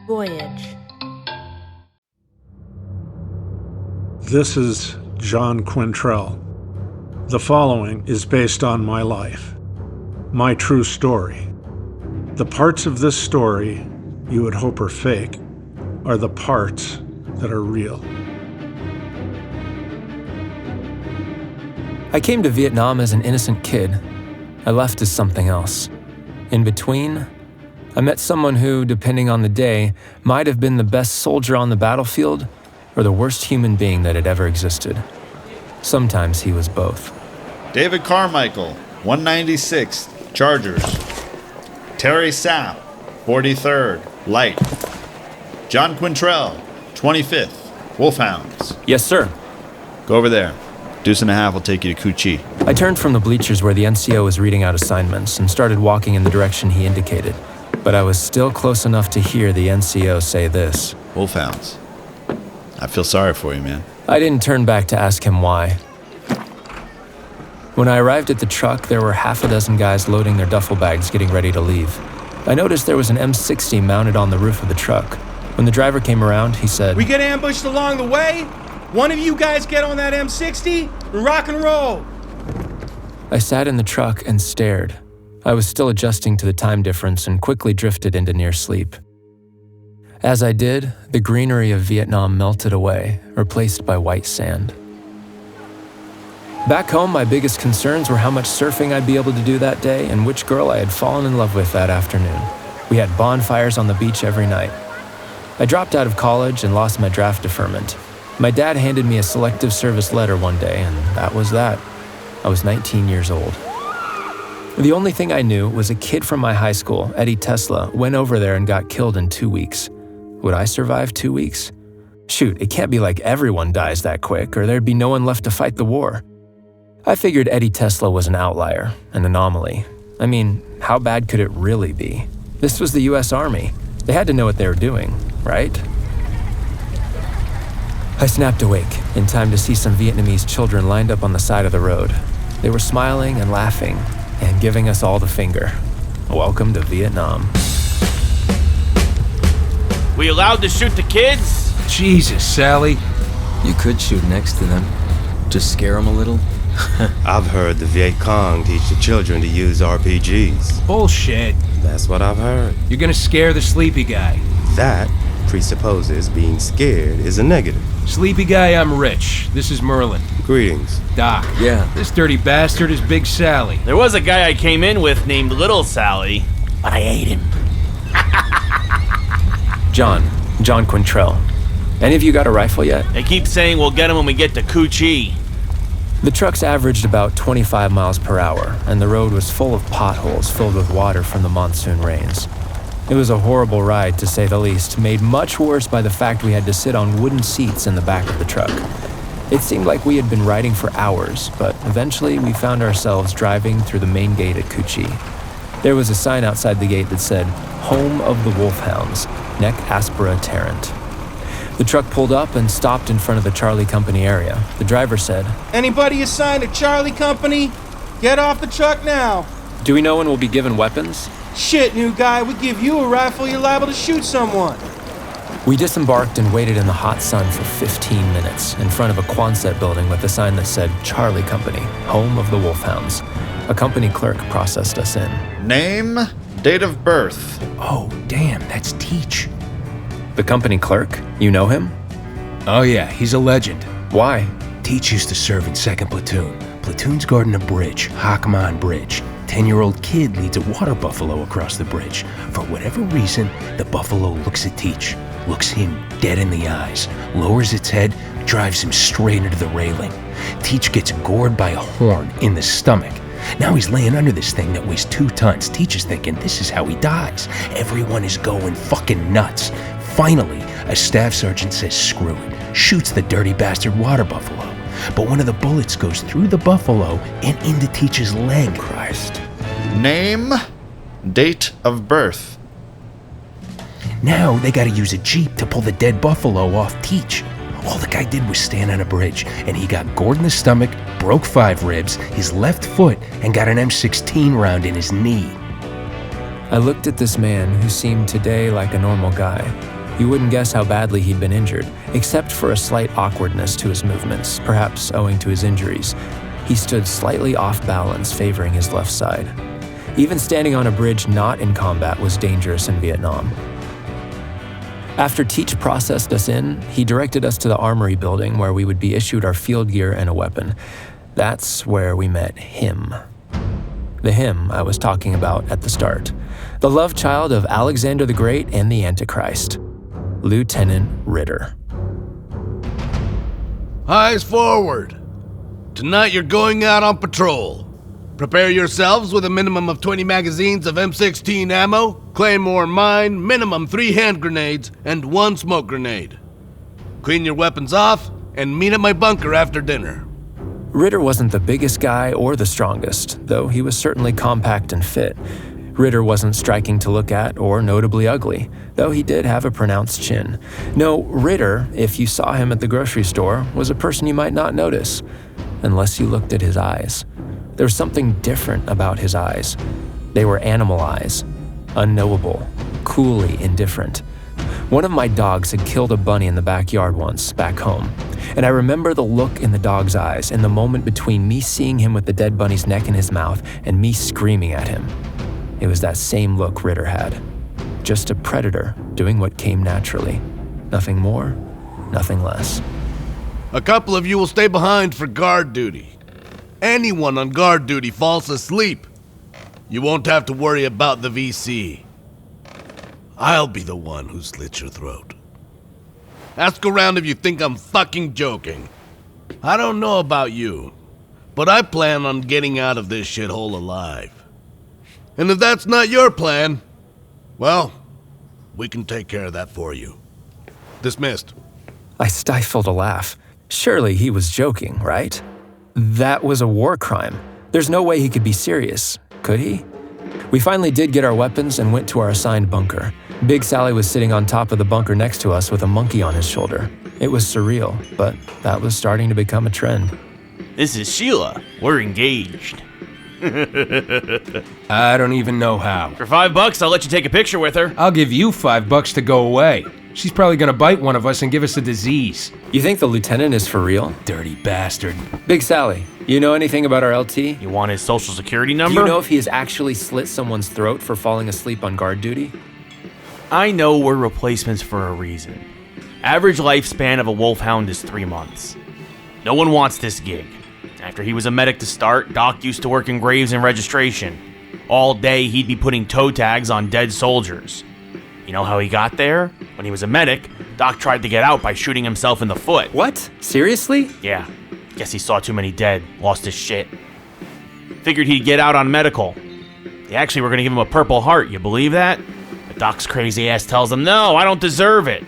Voyage. This is John Quintrell. The following is based on my life, my true story. The parts of this story you would hope are fake are the parts that are real. I came to Vietnam as an innocent kid. I left as something else. In between, I met someone who, depending on the day, might have been the best soldier on the battlefield or the worst human being that had ever existed. Sometimes he was both. David Carmichael, 196th, Chargers. Terry Sapp, 43rd, Light. John Quintrell, 25th, Wolfhounds. Yes, sir. Go over there. Deuce and a half will take you to Cu Chi. I turned from the bleachers where the NCO was reading out assignments and started walking in the direction he indicated. But I was still close enough to hear the NCO say this. Wolfhounds. I feel sorry for you, man. I didn't turn back to ask him why. When I arrived at the truck, there were half a dozen guys loading their duffel bags getting ready to leave. I noticed there was an M60 mounted on the roof of the truck. When the driver came around, he said, "We get ambushed along the way? One of you guys get on that M60 and rock and roll." I sat in the truck and stared. I was still adjusting to the time difference and quickly drifted into near sleep. As I did, the greenery of Vietnam melted away, replaced by white sand. Back home, my biggest concerns were how much surfing I'd be able to do that day and which girl I had fallen in love with that afternoon. We had bonfires on the beach every night. I dropped out of college and lost my draft deferment. My dad handed me a selective service letter one day, and that was that. I was 19 years old. The only thing I knew was a kid from my high school, Eddie Tesla, went over there and got killed in 2 weeks. Would I survive 2 weeks? Shoot, it can't be like everyone dies that quick, or there'd be no one left to fight the war. I figured Eddie Tesla was an outlier, an anomaly. I mean, how bad could it really be? This was the US Army. They had to know what they were doing, right? I snapped awake in time to see some Vietnamese children lined up on the side of the road. They were smiling and laughing and giving us all the finger. Welcome to Vietnam. We allowed to shoot the kids? Jesus, Sally. You could shoot next to them. Just scare them a little. I've heard the Viet Cong teach the children to use RPGs. Bullshit. That's what I've heard. You're gonna scare the sleepy guy. That presupposes being scared is a negative. Sleepy guy, I'm Rich. This is Merlin. Greetings. Doc. Yeah. This dirty bastard is Big Sally. There was a guy I came in with named Little Sally, but I ate him. John Quintrell. Any of you got a rifle yet? They keep saying we'll get him when we get to Cu Chi. The trucks averaged about 25 miles per hour, and the road was full of potholes filled with water from the monsoon rains. It was a horrible ride, to say the least, made much worse by the fact we had to sit on wooden seats in the back of the truck. It seemed like we had been riding for hours, but eventually we found ourselves driving through the main gate at Cu Chi. There was a sign outside the gate that said, "Home of the Wolfhounds, Nec Aspera Tarrant." The truck pulled up and stopped in front of the Charlie Company area. The driver said, Anybody assigned to Charlie Company? Get off the truck now. "Do we know when we'll be given weapons?" Shit, new guy, we give you a rifle, you're liable to shoot someone. We disembarked and waited in the hot sun for 15 minutes in front of a Quonset building with a sign that said Charlie Company, Home of the Wolfhounds. A company clerk processed us in. Name, date of birth. Oh, damn, that's Teach. The company clerk? You know him? Oh yeah, he's a legend. Why? Teach used to serve in 2nd Platoon. Platoon's guarding a bridge, Hakman Bridge. 10-year-old kid leads a water buffalo across the bridge. For whatever reason, the buffalo looks at Teach, looks him dead in the eyes, lowers its head, drives him straight into the railing. Teach gets gored by a horn in the stomach. Now he's laying under this thing that weighs 2 tons. Teach is thinking this is how he dies. Everyone is going fucking nuts. Finally, a staff sergeant says screw it, shoots the dirty bastard water buffalo. But one of the bullets goes through the buffalo and into Teach's leg. Christ. Name, date of birth. Now they gotta use a jeep to pull the dead buffalo off Teach. All the guy did was stand on a bridge, and he got gored in the stomach, broke 5 ribs, his left foot, and got an M16 round in his knee. I looked at this man who seemed today like a normal guy, You wouldn't guess how badly he'd been injured, except for a slight awkwardness to his movements, perhaps owing to his injuries. He stood slightly off balance, favoring his left side. Even standing on a bridge not in combat was dangerous in Vietnam. After Teach processed us in, he directed us to the armory building where we would be issued our field gear and a weapon. That's where we met him. The him I was talking about at the start. The love child of Alexander the Great and the Antichrist. Lieutenant Ritter. Eyes forward. Tonight you're going out on patrol. Prepare yourselves with a minimum of 20 magazines of M16 ammo, Claymore mine, minimum 3 hand grenades, and 1 smoke grenade. Clean your weapons off and meet at my bunker after dinner. Ritter wasn't the biggest guy or the strongest, though he was certainly compact and fit. Ritter wasn't striking to look at or notably ugly, though he did have a pronounced chin. No, Ritter, if you saw him at the grocery store, was a person you might not notice, unless you looked at his eyes. There was something different about his eyes. They were animal eyes, unknowable, coolly indifferent. One of my dogs had killed a bunny in the backyard once, back home, and I remember the look in the dog's eyes in the moment between me seeing him with the dead bunny's neck in his mouth and me screaming at him. It was that same look Ritter had. Just a predator doing what came naturally. Nothing more, nothing less. A couple of you will stay behind for guard duty. Anyone on guard duty falls asleep, you won't have to worry about the VC. I'll be the one who slits your throat. Ask around if you think I'm fucking joking. I don't know about you, but I plan on getting out of this shithole alive. And if that's not your plan, well, we can take care of that for you. Dismissed. I stifled a laugh. Surely he was joking, right? That was a war crime. There's no way he could be serious, could he? We finally did get our weapons and went to our assigned bunker. Big Sally was sitting on top of the bunker next to us with a monkey on his shoulder. It was surreal, but that was starting to become a trend. This is Sheila. We're engaged. I don't even know how. For $5, I'll let you take a picture with her. I'll give you $5 to go away. She's probably gonna bite one of us and give us a disease. You think the lieutenant is for real? Dirty bastard. Big Sally, you know anything about our LT? You want his social security Do number? you know if he has actually slit someone's throat for falling asleep on guard duty? I know we're replacements for a reason. Average lifespan of a wolfhound is 3 months. No one wants this gig. After he was a medic to start, Doc used to work in graves and registration. All day, he'd be putting toe tags on dead soldiers. You know how he got there? When he was a medic, Doc tried to get out by shooting himself in the foot. What? Seriously? Yeah, guess he saw too many dead, lost his shit. Figured he'd get out on medical. They actually were gonna give him a Purple Heart, you believe that? But Doc's crazy ass tells him, no, I don't deserve it.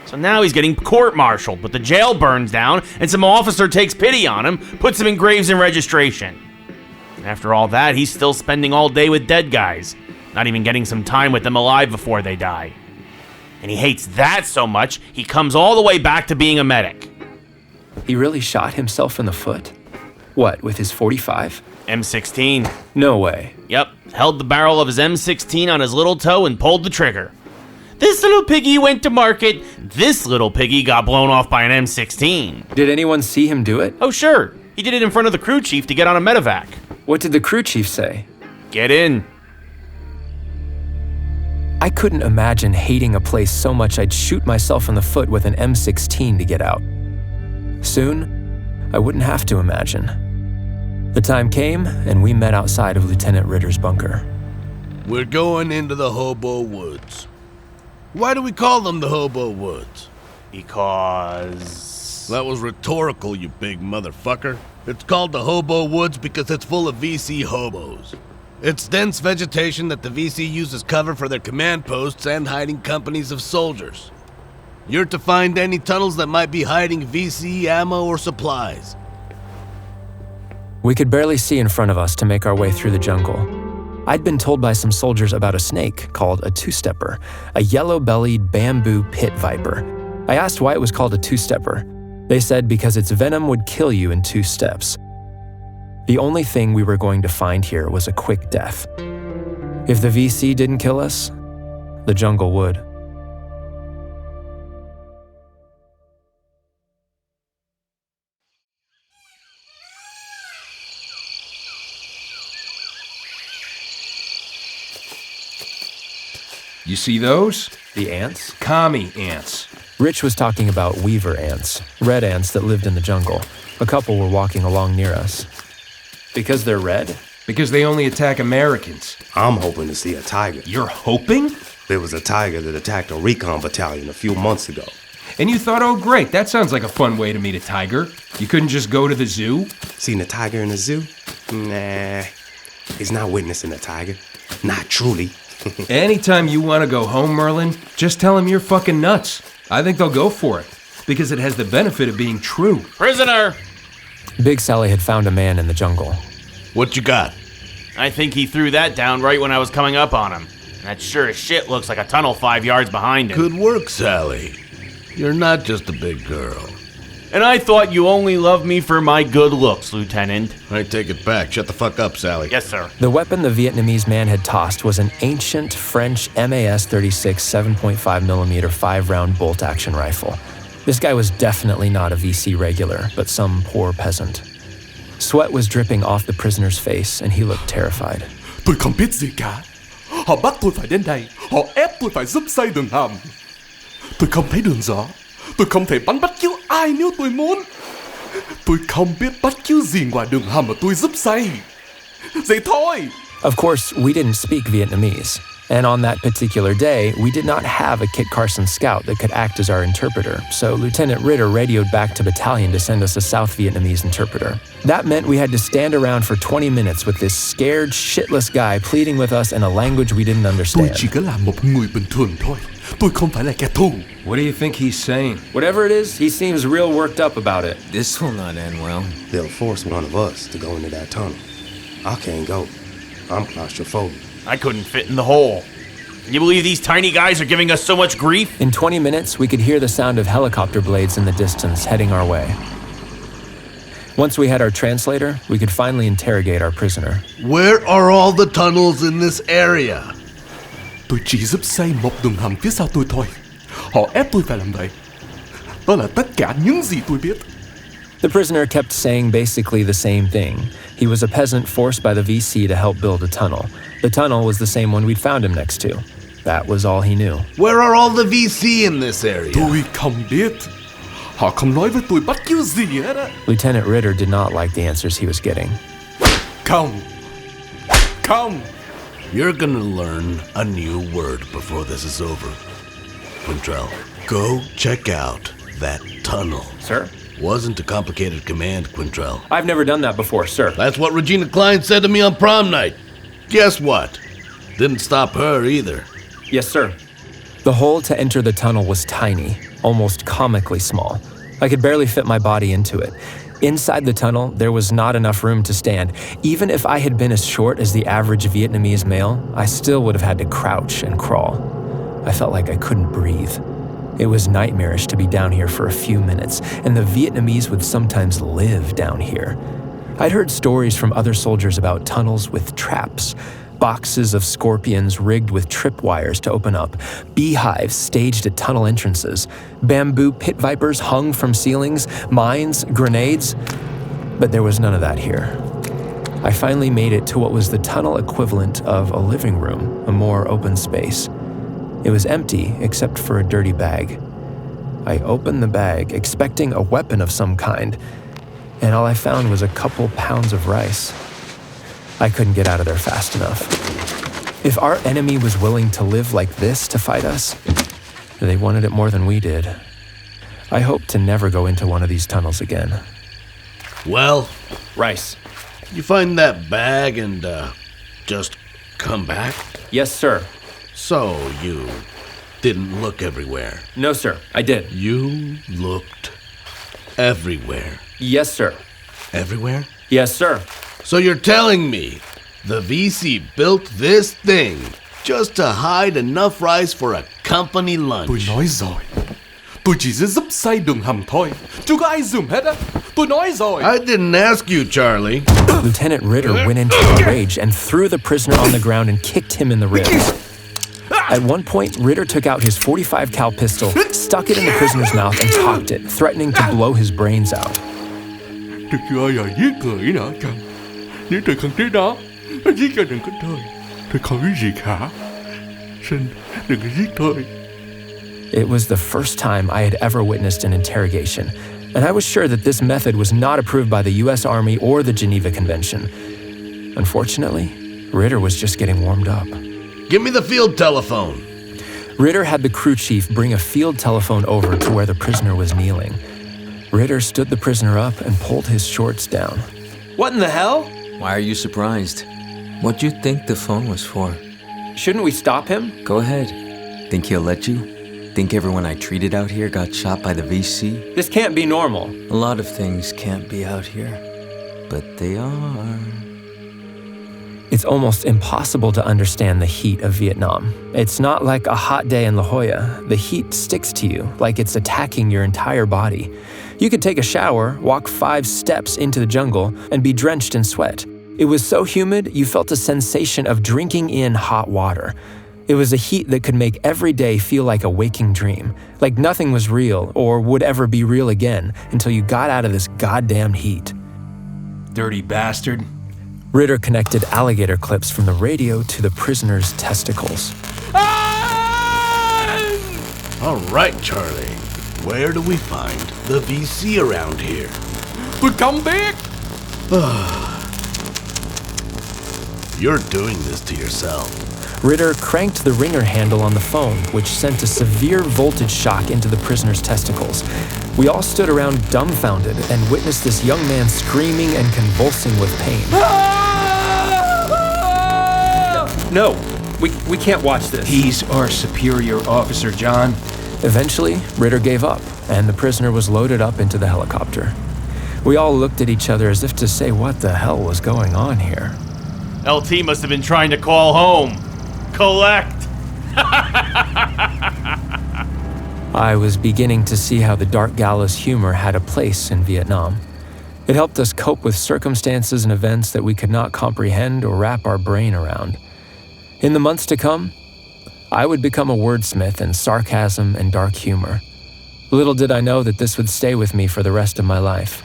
So now he's getting court-martialed, but the jail burns down, and some officer takes pity on him, puts him in graves and registration. And after all that, he's still spending all day with dead guys, not even getting some time with them alive before they die. And he hates that so much, he comes all the way back to being a medic. He really shot himself in the foot? What, with his .45? M16. No way. Yep, held the barrel of his M16 on his little toe and pulled the trigger. This little piggy went to market. This little piggy got blown off by an M16. Did anyone see him do it? Oh, sure. He did it in front of the crew chief to get on a medevac. What did the crew chief say? Get in. I couldn't imagine hating a place so much I'd shoot myself in the foot with an M16 to get out. Soon, I wouldn't have to imagine. The time came, and we met outside of Lieutenant Ritter's bunker. We're going into the Hobo Woods. Why do we call them the Hobo Woods? Because... That was rhetorical, you big motherfucker. It's called the Hobo Woods because it's full of VC hobos. It's dense vegetation that the VC uses cover for their command posts and hiding companies of soldiers. You're to find any tunnels that might be hiding VC ammo or supplies. We could barely see in front of us to make our way through the jungle. I'd been told by some soldiers about a snake called a two-stepper, a yellow-bellied bamboo pit viper. I asked why it was called a two-stepper. They said because its venom would kill you in 2 steps. The only thing we were going to find here was a quick death. If the VC didn't kill us, the jungle would. You see those? The ants? Commie ants. Rich was talking about weaver ants, red ants that lived in the jungle. A couple were walking along near us. Because they're red? Because they only attack Americans. I'm hoping to see a tiger. You're hoping? There was a tiger that attacked a recon battalion a few months ago. And you thought, oh great, that sounds like a fun way to meet a tiger. You couldn't just go to the zoo? Seen a tiger in the zoo? Nah, he's not witnessing a tiger. Not truly. Anytime you want to go home, Merlin, just tell them you're fucking nuts. I think they'll go for it, because it has the benefit of being true. Prisoner! Big Sally had found a man in the jungle. What you got? I think he threw that down right when I was coming up on him. And that sure as shit looks like a tunnel 5 yards behind him. Good work, Sally. You're not just a big girl. And I thought you only loved me for my good looks, Lieutenant. I take it back. Shut the fuck up, Sally. Yes, sir. The weapon the Vietnamese man had tossed was an ancient French MAS-36 7.5mm 5-round bolt-action rifle. This guy was definitely not a VC regular, but some poor peasant. Sweat was dripping off the prisoner's face, and he looked terrified. Tôi không biết gì cả. Họ bắt tôi phải đến đây. Họ ép tôi phải giúp xây đường hầm. Tôi không thấy đường rõ. Tôi không thể bắn bất cứ ai nếu tôi muốn. Tôi không biết bất cứ gì ngoài đường hầm mà tôi giúp xây. Vậy thôi. Of course, we didn't speak Vietnamese, and on that particular day, we did not have a Kit Carson scout that could act as our interpreter, so Lieutenant Ritter radioed back to battalion to send us a South Vietnamese interpreter. That meant we had to stand around for 20 minutes with this scared, shitless guy pleading with us in a language we didn't Tôi understand. chỉ có là một người bình thường thôi. Tôi không phải là kẻ thù. What do you think he's saying? Whatever it is, he seems real worked up about it. This will not end well. They'll force one of us to go into that tunnel. I can't go. I'm claustrophobic. I couldn't fit in the hole. Can you believe these tiny guys are giving us so much grief? In 20 minutes, we could hear the sound of helicopter blades in the distance heading our way. Once we had our translator, we could finally interrogate our prisoner. Where are all the tunnels in this area? Tôi chỉ giúp xây một đường hầm phía sau tôi thôi. Họ ép tôi phải làm vậy. Đó là tất cả những gì tôi biết. The prisoner kept saying basically the same thing. He was a peasant forced by the VC to help build a tunnel. The tunnel was the same one we'd found him next to. That was all he knew. Where are all the VC in this area? Tôi không biết. Họ không nói với tôi bất cứ gì hết á. Lieutenant Ritter did not like the answers he was getting. Không. Không. You're gonna learn a new word before this is over. Quintrell, go check out that tunnel. Sir? Wasn't a complicated command, Quintrell. I've never done that before, sir. That's what Regina Klein said to me on prom night. Guess what? Didn't stop her either. Yes, sir. The hole to enter the tunnel was tiny, almost comically small. I could barely fit my body into it. Inside the tunnel, there was not enough room to stand. Even if I had been as short as the average Vietnamese male, I still would have had to crouch and crawl. I felt like I couldn't breathe. It was nightmarish to be down here for a few minutes, and the Vietnamese would sometimes live down here. I'd heard stories from other soldiers about tunnels with traps, boxes of scorpions rigged with tripwires to open up, beehives staged at tunnel entrances, bamboo pit vipers hung from ceilings, mines, grenades. But there was none of that here. I finally made it to what was the tunnel equivalent of a living room, a more open space. It was empty except for a dirty bag. I opened the bag, expecting a weapon of some kind, and all I found was a couple pounds of rice. I couldn't get out of there fast enough. If our enemy was willing to live like this to fight us, they wanted it more than we did. I hope to never go into one of these tunnels again. Well, Rice. you find that bag and, just come back? Yes, sir. So you didn't look everywhere. No, sir. I did. You looked everywhere. Yes, sir. Everywhere? Yes, sir. So you're telling me the VC built this thing just to hide enough rice for a company Tôi lunch? nói rồi. Tôi chỉ giúp xây đường hầm thôi. Chưa có ai dùng hết á. Tôi nói rồi. I didn't ask you, Charlie. Lieutenant Ritter went into a rage and threw the prisoner on the ground and kicked him in the ribs. At one point, Ritter took out his .45 cal pistol, stuck it in the prisoner's mouth, and cocked it, threatening to blow his brains out. Tôi chưa bao giờ giết người nữa chồng. Nếu tôi không tới đó, giết gia đình của tôi không biết gì cả. Sinh, đừng có giết tôi. It was the first time I had ever witnessed an interrogation, and I was sure that this method was not approved by the US Army or the Geneva Convention. Unfortunately, Ritter was just getting warmed up. Give me the field telephone. Ritter had the crew chief bring a field telephone over to where the prisoner was kneeling. Ritter stood the prisoner up and pulled his shorts down. What in the hell? Why are you surprised? What do you think the phone was for? Shouldn't we stop him? Go ahead. Think he'll let you? Think everyone I treated out here got shot by the VC? This can't be normal. A lot of things can't be out here, but they are. It's almost impossible to understand the heat of Vietnam. It's not like a hot day in La Jolla. The heat sticks to you like it's attacking your entire body. You could take a shower, walk 5 steps into the jungle, and be drenched in sweat. It was so humid, you felt a sensation of drinking in hot water. It was a heat that could make every day feel like a waking dream, like nothing was real or would ever be real again until you got out of this goddamn heat. Dirty bastard. Ritter connected alligator clips from the radio to the prisoner's testicles. All right, Charlie. Where do we find the VC around here? Tôi không biết. You're doing this to yourself. Ritter cranked the ringer handle on the phone, which sent a severe voltage shock into the prisoner's testicles. We all stood around dumbfounded and witnessed this young man screaming and convulsing with pain. No, we can't watch this. He's our superior officer, John. Eventually, Ritter gave up, and the prisoner was loaded up into the helicopter. We all looked at each other as if to say what the hell was going on here. LT must have been trying to call home. Collect! I was beginning to see how the dark gallows humor had a place in Vietnam. It helped us cope with circumstances and events that we could not comprehend or wrap our brain around. In the months to come, I would become a wordsmith in sarcasm and dark humor. Little did I know that this would stay with me for the rest of my life.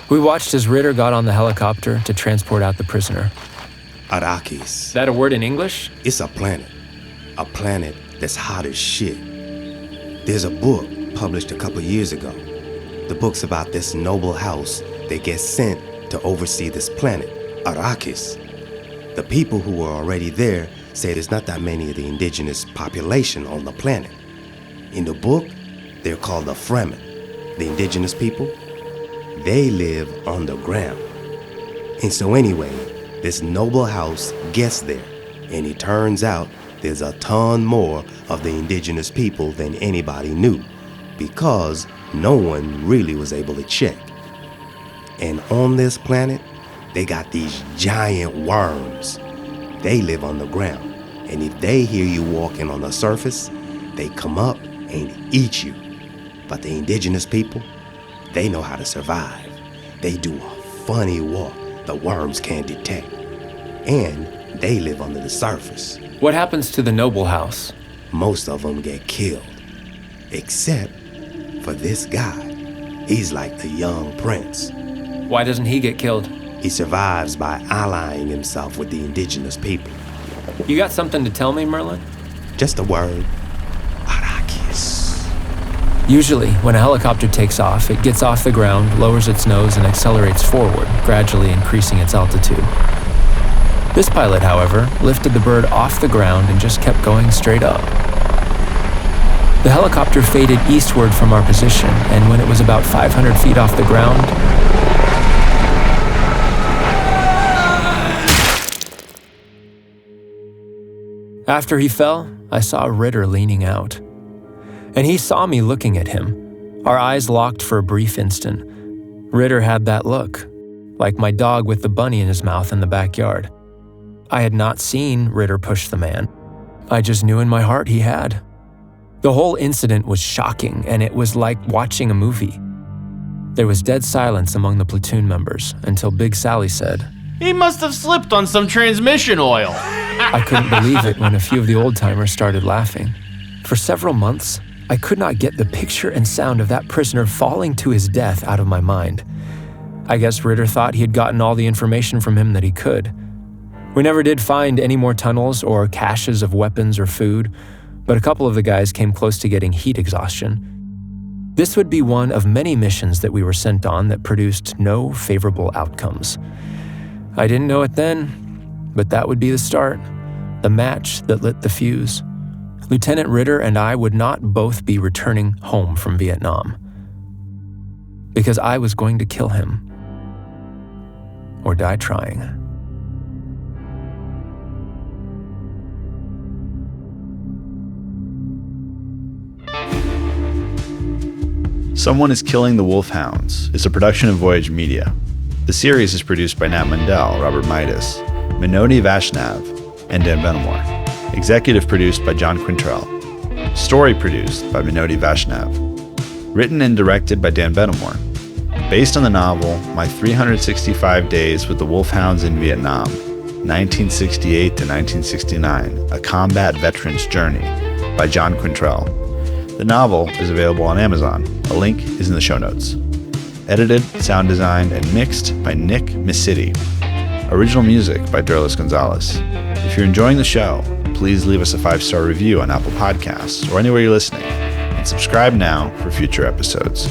We watched as Ritter got on the helicopter to transport out the prisoner. Arrakis. Is that a word in English? It's a planet that's hot as shit. There's a book published a couple years ago. The book's about this noble house that gets sent to oversee this planet, Arrakis. The people who were already there say there's not that many of the indigenous population on the planet. In the book, they're called the Fremen. The indigenous people, they live underground. And so anyway, this noble house gets there, and it turns out there's a ton more of the indigenous people than anybody knew, because no one really was able to check. And on this planet, they got these giant worms. They live on the ground, and if they hear you walking on the surface, they come up and eat you. But the indigenous people, they know how to survive. They do a funny walk the worms can't detect. And they live under the surface. What happens to the noble house? Most of them get killed. Except for this guy. He's like the young prince. Why doesn't he get killed? He survives by allying himself with the indigenous people. You got something to tell me, Merlin? Just a word. Arrakis. Usually, when a helicopter takes off, it gets off the ground, lowers its nose, and accelerates forward, gradually increasing its altitude. This pilot, however, lifted the bird off the ground and just kept going straight up. The helicopter faded eastward from our position, and when it was about 500 feet off the ground, after he fell, I saw Ritter leaning out. And he saw me looking at him. Our eyes locked for a brief instant. Ritter had that look, like my dog with the bunny in his mouth in the backyard. I had not seen Ritter push the man. I just knew in my heart he had. The whole incident was shocking, and it was like watching a movie. There was dead silence among the platoon members until Big Sally said, He must have slipped on some transmission oil. I couldn't believe it when a few of the old-timers started laughing. For several months, I could not get the picture and sound of that prisoner falling to his death out of my mind. I guess Ritter thought he had gotten all the information from him that he could. We never did find any more tunnels or caches of weapons or food, but a couple of the guys came close to getting heat exhaustion. This would be one of many missions that we were sent on that produced no favorable outcomes. I didn't know it then, but that would be the start, the match that lit the fuse. Lieutenant Ritter and I would not both be returning home from Vietnam, because I was going to kill him, or die trying. Someone is Killing the Wolfhounds is a production of Voyage Media. The series is produced by Nat Mundell, Robert Midas, Minoti Vaishnav, and Dan Benamor. Executive produced by John Quintrell. Story produced by Minoti Vaishnav. Written and directed by Dan Benamor. Based on the novel My 365 Days with the Wolfhounds in Vietnam, 1968 to 1969, A Combat Veteran's Journey, by John Quintrell. The novel is available on Amazon. A link is in the show notes. Edited, sound designed, and mixed by Nick Missiti. Original music by Derlis Gonzalez. If you're enjoying the show, please leave us a 5-star review on Apple Podcasts or anywhere you're listening, and subscribe now for future episodes.